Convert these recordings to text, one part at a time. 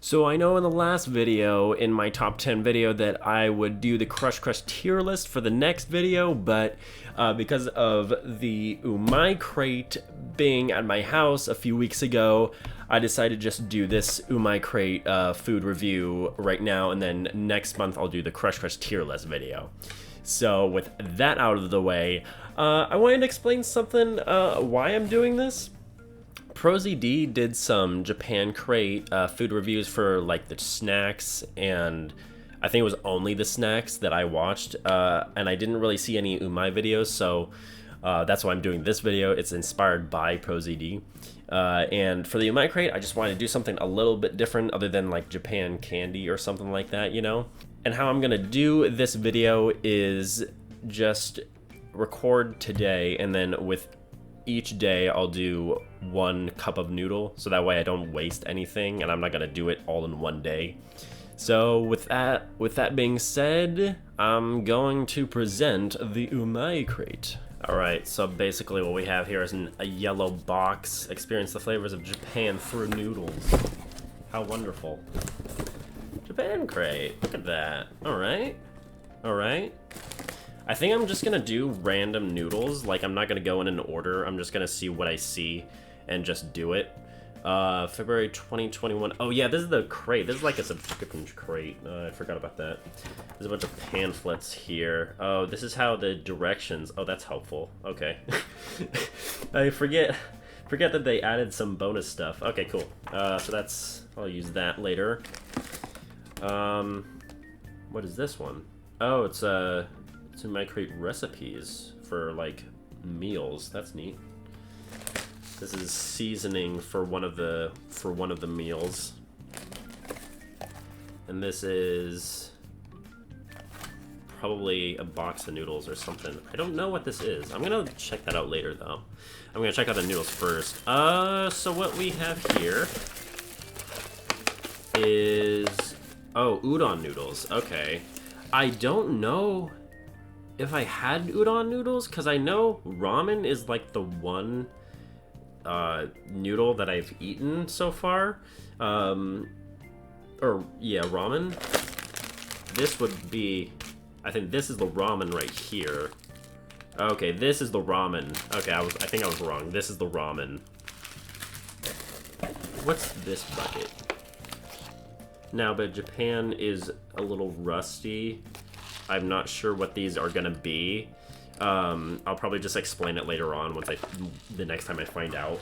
So I know in the last video, in my top 10 video, that I would do the Crush Crush tier list for the next video, but because of the Umai crate being at my house a few weeks ago, I decided to just do this Umai crate food review right now, and then next month I'll do the Crush Crush tier list video. So with that out of the way, I wanted to explain something, why I'm doing this. ProZD did some Japan crate food reviews for like the snacks, and I think it was only the snacks that I watched, and I didn't really see any Umai videos, so that's why I'm doing this video. It's inspired by ProZD. And for the Umai crate, I just wanted to do something a little bit different other than like Japan candy or something like that, you know? And how I'm gonna do this video is just record today, and then with each day I'll do 1 cup of noodle, so that way I don't waste anything, and I'm not gonna do it all in one day. So with that being said, I'm going to present the Umai crate. Alright, so basically what we have here is a yellow box. Experience the flavors of Japan through noodles. How wonderful. Japan crate, look at that. Alright, alright. I think I'm just gonna do random noodles. Like, I'm not gonna go in an order. I'm just gonna see what I see and just do it. February 2021. Oh yeah, this is the crate. This is like a subscription crate. I forgot about that. There's a bunch of pamphlets here. Oh, this is how the directions. Oh, that's helpful. Okay. I forget that they added some bonus stuff. Okay, cool. So that's, I'll use that later. What is this one? Oh, it's Umai crate recipes for like meals. That's neat. This is seasoning for one of the meals, and this is probably a box of noodles or something. I don't know what this is. I'm gonna check that out later though. I'm gonna check out the noodles first. So what we have here is, oh, udon noodles. Okay, I don't know if I had udon noodles, because I know ramen is like the one noodle that I've eaten so far. Or yeah, ramen. This would be, I think this is the ramen right here. Okay, this is the ramen. Okay, I think I was wrong. This is the ramen. What's this bucket? Now, but Japan is a little rusty. I'm not sure what these are gonna be. I'll probably just explain it later on once the next time I find out.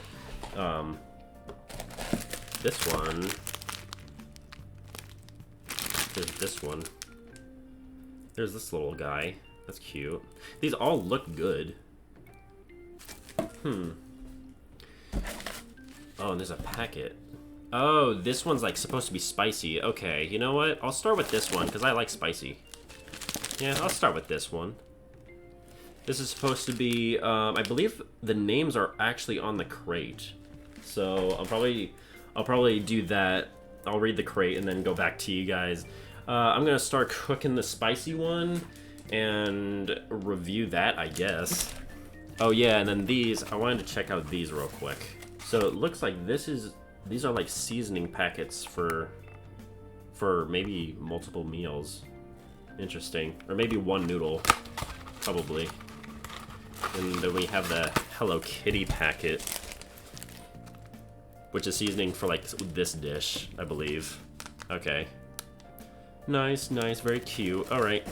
This one. There's this one. There's this little guy. That's cute. These all look good. Oh, and there's a packet. Oh, this one's like supposed to be spicy. Okay, you know what? I'll start with this one because I like spicy. Yeah, I'll start with this one. This is supposed to be, I believe the names are actually on the crate. So I'll probably do that. I'll read the crate and then go back to you guys. I'm gonna start cooking the spicy one and review that, I guess. Oh yeah, and then these, I wanted to check out these real quick. So it looks like these are like seasoning packets for maybe multiple meals. Interesting. Or maybe one noodle, probably. And then we have the Hello Kitty packet, which is seasoning for like this dish, I believe. Okay. Nice, nice, very cute. Alright.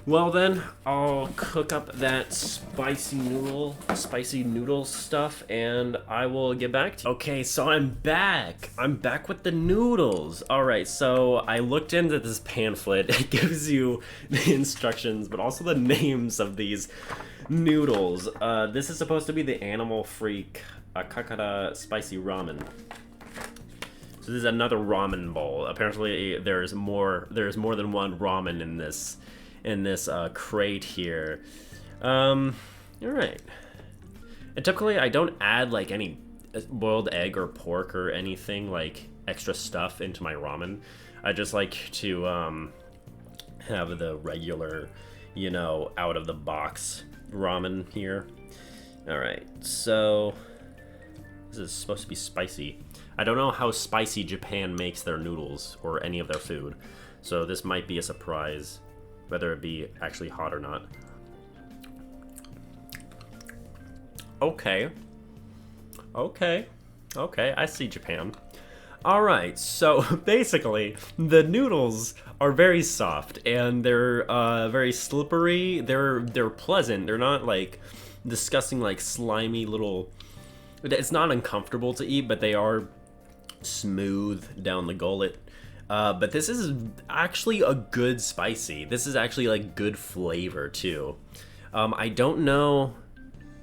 Well then, I'll cook up that spicy noodle stuff, and I will get back to you. Okay, so I'm back. I'm back with the noodles. Alright, so I looked into this pamphlet. It gives you the instructions, but also the names of these noodles. This is supposed to be the animal-free Kakara spicy ramen. So this is another ramen bowl. Apparently there's more than one ramen in this crate here. Alright. And typically I don't add like any boiled egg or pork or anything like extra stuff into my ramen. I just like to have the regular, you know, out of the box ramen here. Alright, so this is supposed to be spicy. I don't know how spicy Japan makes their noodles or any of their food. So this might be a surprise, whether it be actually hot or not. Okay. Okay. Okay, I see Japan. Alright, so basically, the noodles are very soft, and they're very slippery. They're pleasant. They're not, like, disgusting, like, slimy little... It's not uncomfortable to eat, but they are smooth down the gullet. But this is actually a good spicy. This is actually, like, good flavor, too. I don't know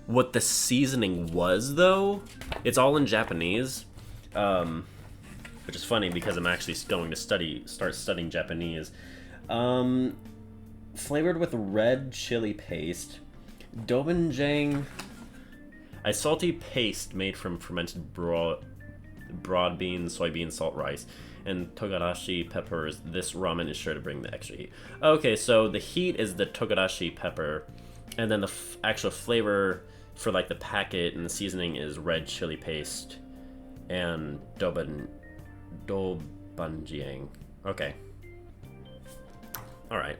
what the seasoning was, though. It's all in Japanese, which is funny because I'm actually going to start studying Japanese. Flavored with red chili paste, dobenjang, a salty paste made from fermented broad beans, soybean, salt, rice, and togarashi peppers. This ramen is sure to bring the extra heat. Okay, so the heat is the togarashi pepper, and then the actual flavor for like the packet and the seasoning is red chili paste and dobanjang. Okay. Alright.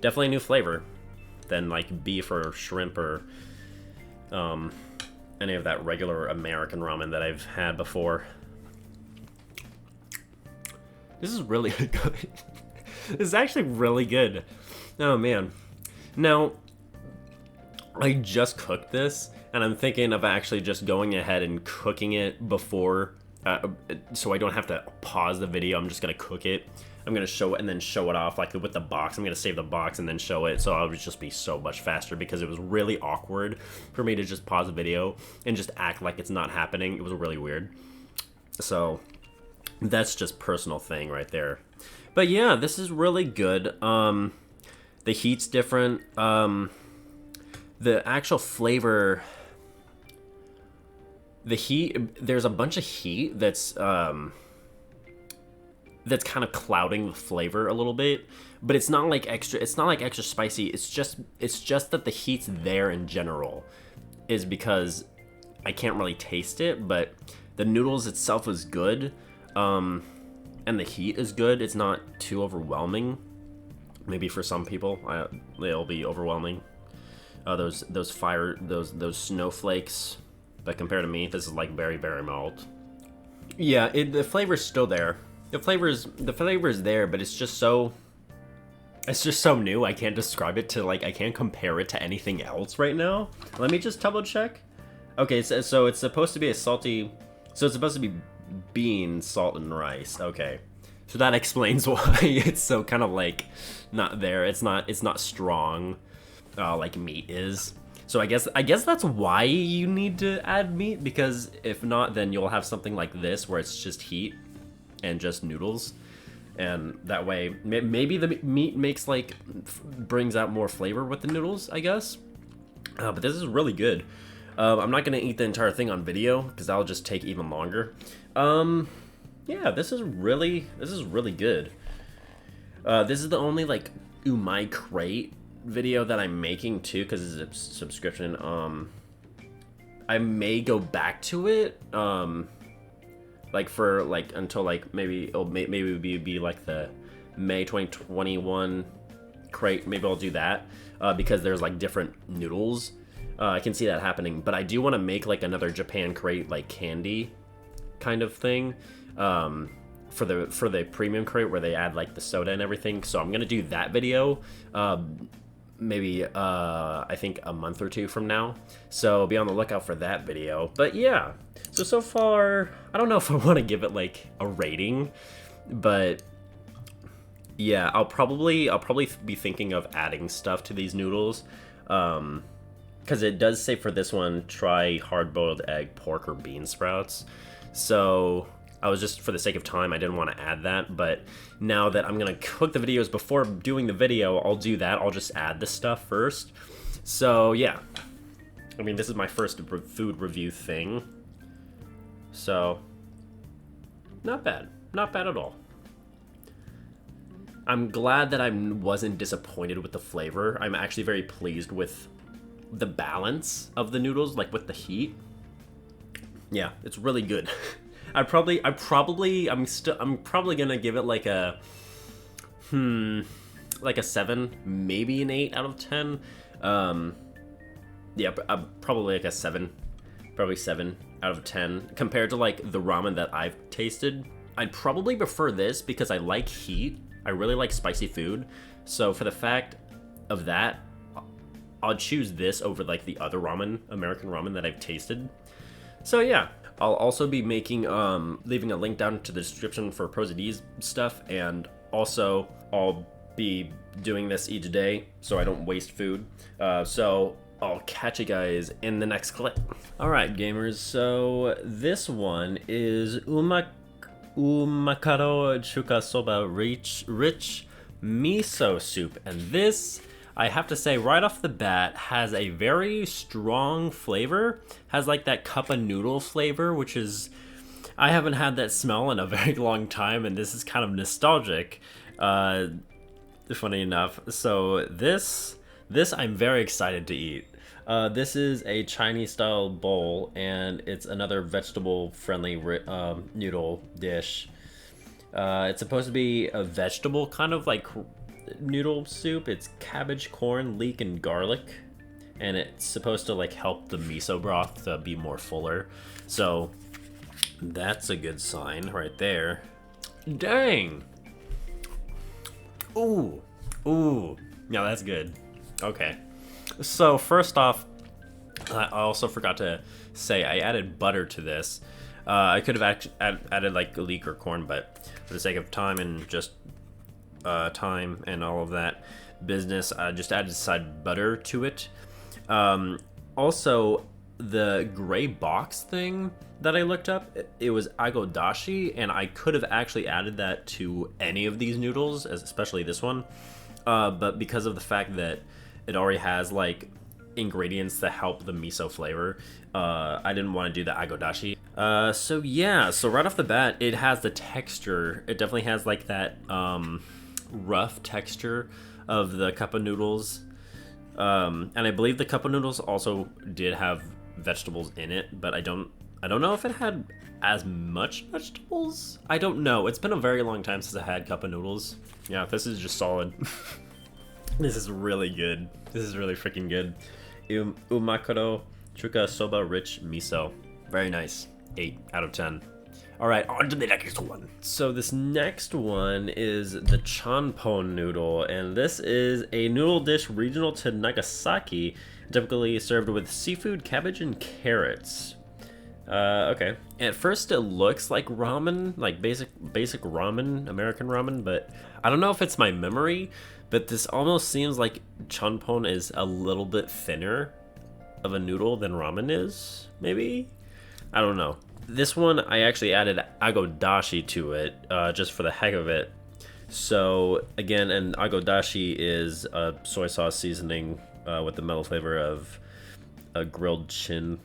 Definitely a new flavor than like beef or shrimp or any of that regular American ramen that I've had before. This is really good. This is actually really good. Oh man. Now, I just cooked this, and I'm thinking of actually just going ahead and cooking it before, so I don't have to pause the video. I'm just gonna cook it. I'm gonna show it and then show it off, like with the box. I'm gonna save the box and then show it, so it would just be so much faster because it was really awkward for me to just pause the video and just act like it's not happening. It was really weird. So that's just personal thing right there. But yeah, this is really good. The heat's different. The actual flavor, the heat, there's a bunch of heat that's kind of clouding the flavor a little bit, but it's not like extra spicy. It's just that the heat's there in general, is because I can't really taste it, but the noodles itself is good, and the heat is good. It's not too overwhelming. Maybe for some people, they'll be overwhelming. Those snowflakes, but compared to me, this is like very, very mild. Yeah, the flavor's still there. The flavor is there, but it's just so new. I can't describe it to, like, I can't compare it to anything else right now. Let me just double check. Okay, so it's supposed to be a salty, so it's supposed to be beans, salt, and rice. Okay, so that explains why it's so kind of like not there. It's not strong. Like meat is. So I guess that's why you need to add meat, because if not, then you'll have something like this where it's just heat and just noodles, and that way maybe the meat makes brings out more flavor with the noodles, I guess. But this is really good. I'm not gonna eat the entire thing on video because that'll just take even longer. Yeah, this is really good. This is the only like Umai crate video that I'm making too, because it's a subscription. I may go back to it, like for like until like maybe it'll be like the May 2021 crate. Maybe I'll do that because there's like different noodles. I can see that happening, but I do want to make like another Japan crate, like candy kind of thing, for the premium crate where they add like the soda and everything. So I'm gonna do that video maybe I think a month or two from now, so be on the lookout for that video. But yeah, so far I don't know if I want to give it like a rating, but yeah, I'll probably be thinking of adding stuff to these noodles, because it does say for this one, try hard-boiled egg, pork, or bean sprouts. So I was just, for the sake of time, I didn't want to add that, but now that I'm going to cook the videos before doing the video, I'll do that. I'll just add the stuff first. So, yeah. I mean, this is my first food review thing. So, not bad. Not bad at all. I'm glad that I wasn't disappointed with the flavor. I'm actually very pleased with the balance of the noodles, like with the heat. Yeah, it's really good. I'm probably gonna give it like a, like a 7, maybe an 8 out of 10. Yeah, probably like a 7, probably 7 out of 10 compared to like the ramen that I've tasted. I'd probably prefer this because I like heat. I really like spicy food. So for the fact of that, I'll choose this over like the other ramen, American ramen that I've tasted. So yeah, I'll also be making, leaving a link down to the description for pros and Ds stuff, and also I'll be doing this each day so I don't waste food. So I'll catch you guys in the next clip. All right, gamers. So this one is Umakaro Chuka Soba rich miso soup, and this, I have to say right off the bat, has a very strong flavor. Has like that cup of noodle flavor, which is, I haven't had that smell in a very long time, and this is kind of nostalgic. Funny enough. So this I'm very excited to eat. This is a Chinese style bowl, and it's another vegetable friendly noodle dish. It's supposed to be a vegetable kind of like noodle soup. It's cabbage, corn, leek, and garlic, and it's supposed to like help the miso broth to be more fuller. So that's a good sign right there. Dang. Ooh. Yeah, that's good. Okay. So first off, I also forgot to say I added butter to this. I could have added like leek or corn, but for the sake of time and just time and all of that business, I just added side butter to it. Also, the gray box thing that I looked up, it was agodashi, and I could have actually added that to any of these noodles, especially this one. But because of the fact that it already has like ingredients that help the miso flavor, I didn't want to do the agodashi. So yeah, so right off the bat, it has the texture. It definitely has like that rough texture of the cup of noodles. And I believe the cup of noodles also did have vegetables in it, but I don't know if it had as much vegetables. I don't know. It's been a very long time since I had cup of noodles. Yeah, this is just solid. This is really good. This is really freaking good. Umakaro Chuka Soba rich miso. Very nice. 8 out of 10. All right, on to the next one. So this next one is the Chanpon Noodle, and this is a noodle dish regional to Nagasaki, typically served with seafood, cabbage, and carrots. Okay. At first it looks like ramen, like basic ramen, American ramen, but I don't know if it's my memory, but this almost seems like chanpon is a little bit thinner of a noodle than ramen is, maybe? I don't know. This one, I actually added agodashi to it, just for the heck of it. So, again, an agodashi is a soy sauce seasoning with the mellow flavor of a grilled chin.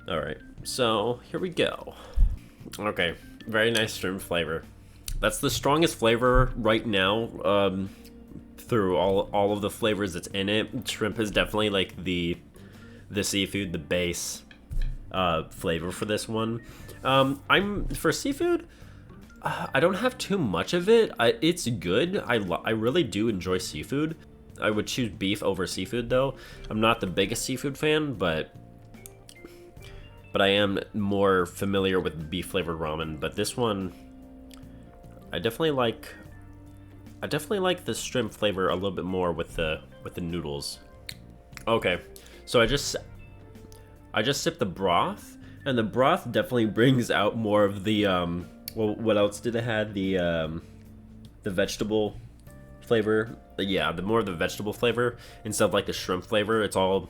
Alright, so here we go. Okay, very nice shrimp flavor. That's the strongest flavor right now, through all of the flavors that's in it. Shrimp is definitely like the seafood, the base flavor for this one. For seafood, I don't have too much of it. It's good. I really do enjoy seafood. I would choose beef over seafood though. I'm not the biggest seafood fan, but I am more familiar with beef flavored ramen. But this one, I definitely like the shrimp flavor a little bit more with the noodles. Okay, so I just sipped the broth, and the broth definitely brings out more of the well, what else did it have? The vegetable flavor. Yeah, the more of the vegetable flavor instead of like the shrimp flavor. It's all,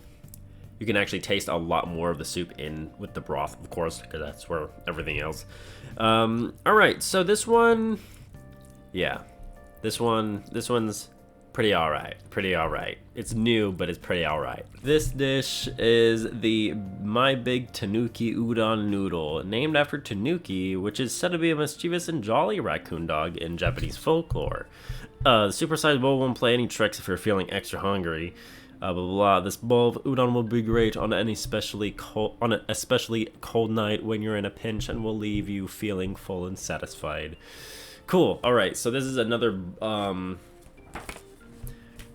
you can actually taste a lot more of the soup in with the broth, of course, because that's where everything else. All right, so this one, yeah, this one's pretty all right. It's new, but it's pretty all right. This dish is the My Big Tanuki Udon Noodle, named after Tanuki, which is said to be a mischievous and jolly raccoon dog in Japanese folklore. The supersized bowl won't play any tricks if you're feeling extra hungry. Blah, blah, blah. This bowl of udon will be great on an especially cold night when you're in a pinch and will leave you feeling full and satisfied. Cool. All right. So this is another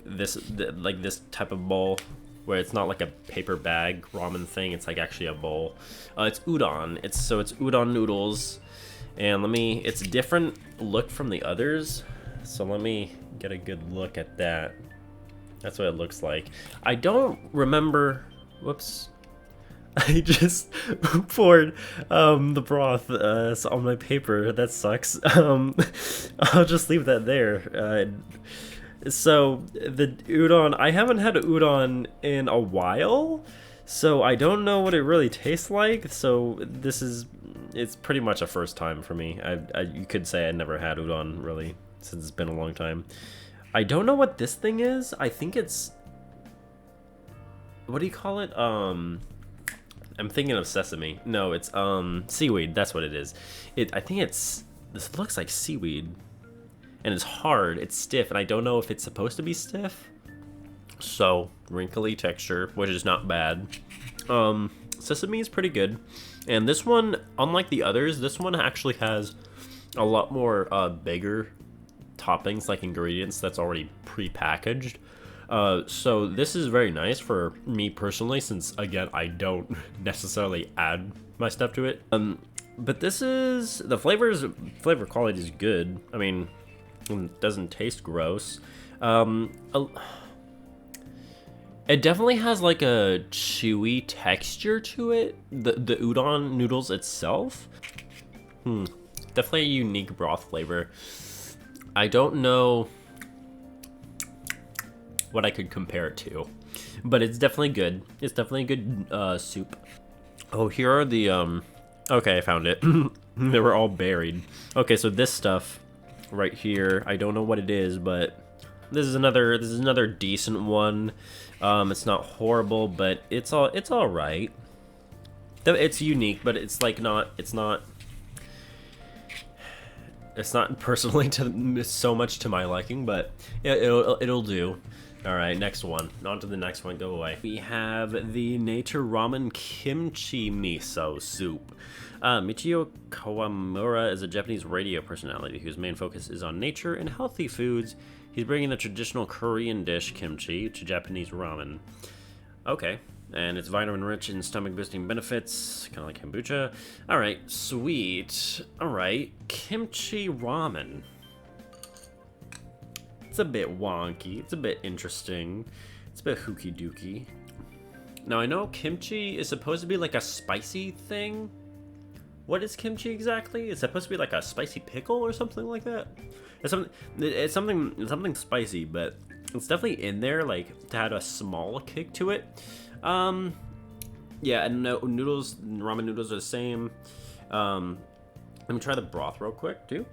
this type of bowl where it's not like a paper bag ramen thing. It's like actually a bowl. It's udon. It's udon noodles, and it's a different look from the others. So let me get a good look at that. That's what it looks like. I don't remember. Whoops. I just poured the broth on my paper. That sucks. I'll just leave that there. So the udon, I haven't had udon in a while, so I don't know what it really tastes like. So it's pretty much a first time for me. You could say I never had udon really since it's been a long time. I don't know what this thing is. I think it's, what do you call it? I'm thinking of sesame. No, it's seaweed. That's what it is. This looks like seaweed. And it's hard, it's stiff, and I don't know if it's supposed to be stiff. So, wrinkly texture, which is not bad. Sesame is pretty good. And this one, unlike the others, this one actually has a lot more bigger toppings, like ingredients that's already pre-packaged. So this is very nice for me personally, since again, I don't necessarily add my stuff to it. But the flavor quality is good. I mean, it doesn't taste gross. It definitely has like a chewy texture to it. The udon noodles itself. Definitely a unique broth flavor. I don't know what I could compare it to, but it's definitely good. It's definitely a good soup. Oh, here are the okay, I found it. They were all buried. Okay, so this stuff right here, I don't know what it is, but this is another decent one. It's not horrible, but it's all right. It's unique, but it's not personally so much to my liking, but it'll do. All right, next one. On to the next one. Go away. We have the Nature Ramen Kimchi Miso Soup. Michio Kawamura is a Japanese radio personality whose main focus is on nature and healthy foods. He's bringing the traditional Korean dish kimchi to Japanese ramen. Okay, and it's vitamin-rich and stomach-boosting benefits, kind of like kombucha. All right, sweet. All right, kimchi ramen. It's a bit wonky. It's a bit interesting. It's a bit hooky dooky. Now I know kimchi is supposed to be like a spicy thing. What is kimchi exactly? It's supposed to be like a spicy pickle or something like that. It's something spicy, but it's definitely in there, like to add a small kick to it. Yeah, and no, ramen noodles are the same. Let me try the broth real quick too.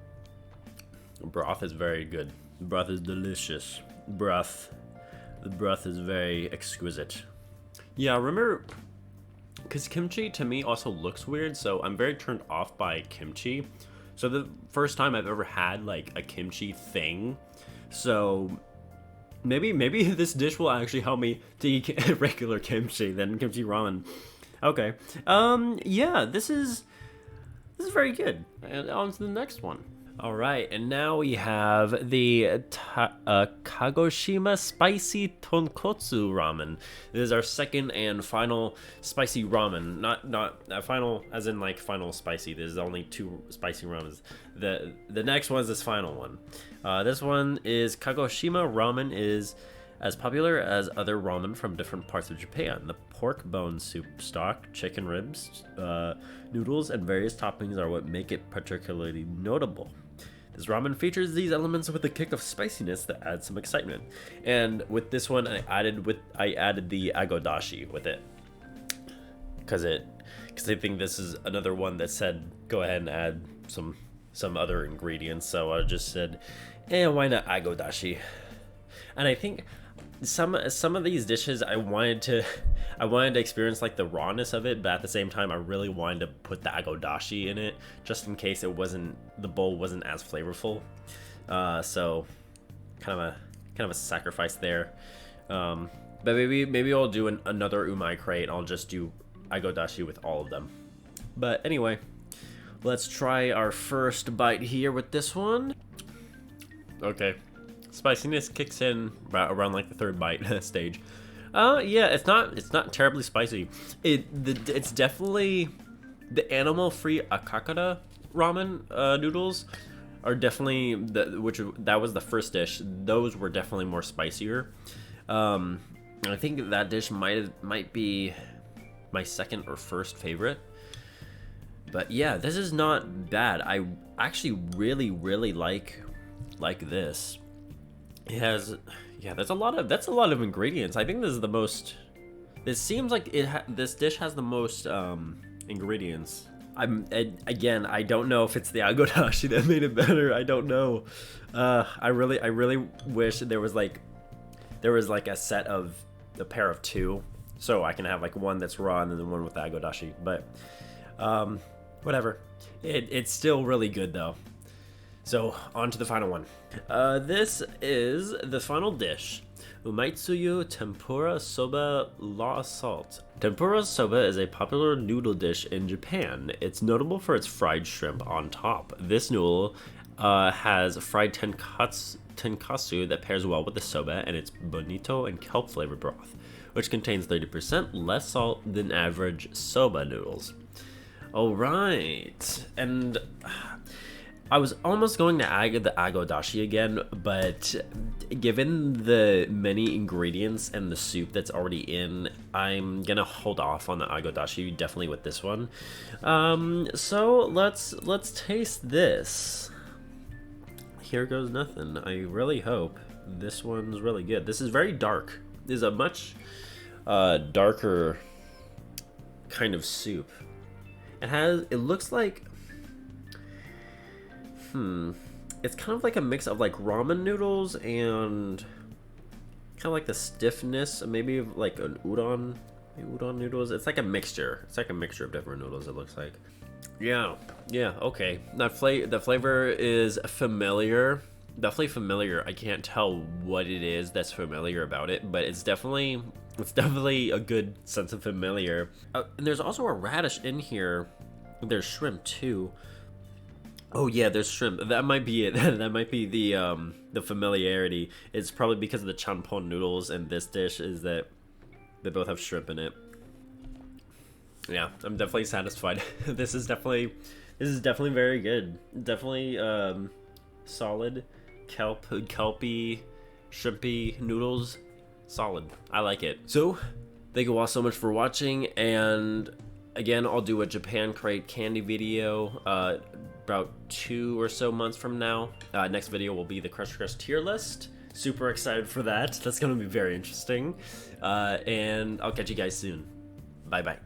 The broth is very good. The broth is delicious. The broth is very exquisite. Yeah, remember, because kimchi to me also looks weird, so I'm very turned off by kimchi. So the first time I've ever had like a kimchi thing, so maybe this dish will actually help me to eat regular kimchi than kimchi ramen. Okay, yeah, this is very good. And on to the next one. All right, and now we have the Kagoshima Spicy Tonkotsu Ramen. This is our second and final spicy ramen. Not final as in like final spicy. There's only 2 spicy ramens. The next one is this final one. This one is Kagoshima Ramen is as popular as other ramen from different parts of Japan. The pork bone soup stock, chicken ribs, noodles, and various toppings are what make it particularly notable. This ramen features these elements with a kick of spiciness that adds some excitement. And with this one, I added the agodashi with it, because I think this is another one that said go ahead and add some other ingredients. So I just said, why not agodashi? And I think some of these dishes I wanted to experience like the rawness of it, but at the same time I really wanted to put the agodashi in it just in case the bowl wasn't as flavorful. So kind of a sacrifice there. But maybe I'll do another Umai crate. I'll just do agodashi with all of them. But anyway, let's try our first bite here with this one. Okay, spiciness kicks in around like the third bite stage. Yeah, it's not terribly spicy. It's definitely the animal-free akakara ramen noodles are definitely that was the first dish. Those were definitely more spicier. I think that dish might be my second or first favorite. But yeah, this is not bad. I actually really like this. It has, yeah, that's a lot of ingredients. I think this is the most. It seems like this dish has the most ingredients. Again, I don't know if it's the agodashi that made it better. I don't know. I really wish there was like a set of a pair of two, so I can have like one that's raw and then one with the agodashi. But whatever. It's still really good though. So on to the final one. This is the final dish. Umaiyu Tempura Soba Raw Salt. Tempura soba is a popular noodle dish in Japan. It's notable for its fried shrimp on top. This noodle has fried tenkatsu that pairs well with the soba and its bonito and kelp flavored broth, which contains 30% less salt than average soba noodles. Alright, and I was almost going to add the agodashi again, but given the many ingredients and the soup that's already in, I'm gonna hold off on the agodashi, definitely with this one. So let's taste this. Here goes nothing. I really hope this one's really good. This is very dark. This is a much darker kind of soup. It looks like, it's kind of like a mix of like ramen noodles and kind of like the stiffness, maybe of like an udon noodles. It's like a mixture. It's like a mixture of different noodles, it looks like. Yeah, okay. The flavor is familiar. Definitely familiar. I can't tell what it is that's familiar about it, but it's definitely a good sense of familiar. And there's also a radish in here. There's shrimp too. Oh yeah, there's shrimp. That might be it. That might be the familiarity. It's probably because of the chanpon noodles and this dish is that they both have shrimp in it. Yeah, I'm definitely satisfied. This is definitely very good. Definitely solid kelpy, shrimpy noodles. Solid. I like it. So, thank you all so much for watching, and again, I'll do a Japan crate candy video about 2 or so months from now. Next video will be the Crush tier list. Super excited for that. That's gonna be very interesting. And I'll catch you guys soon. Bye bye.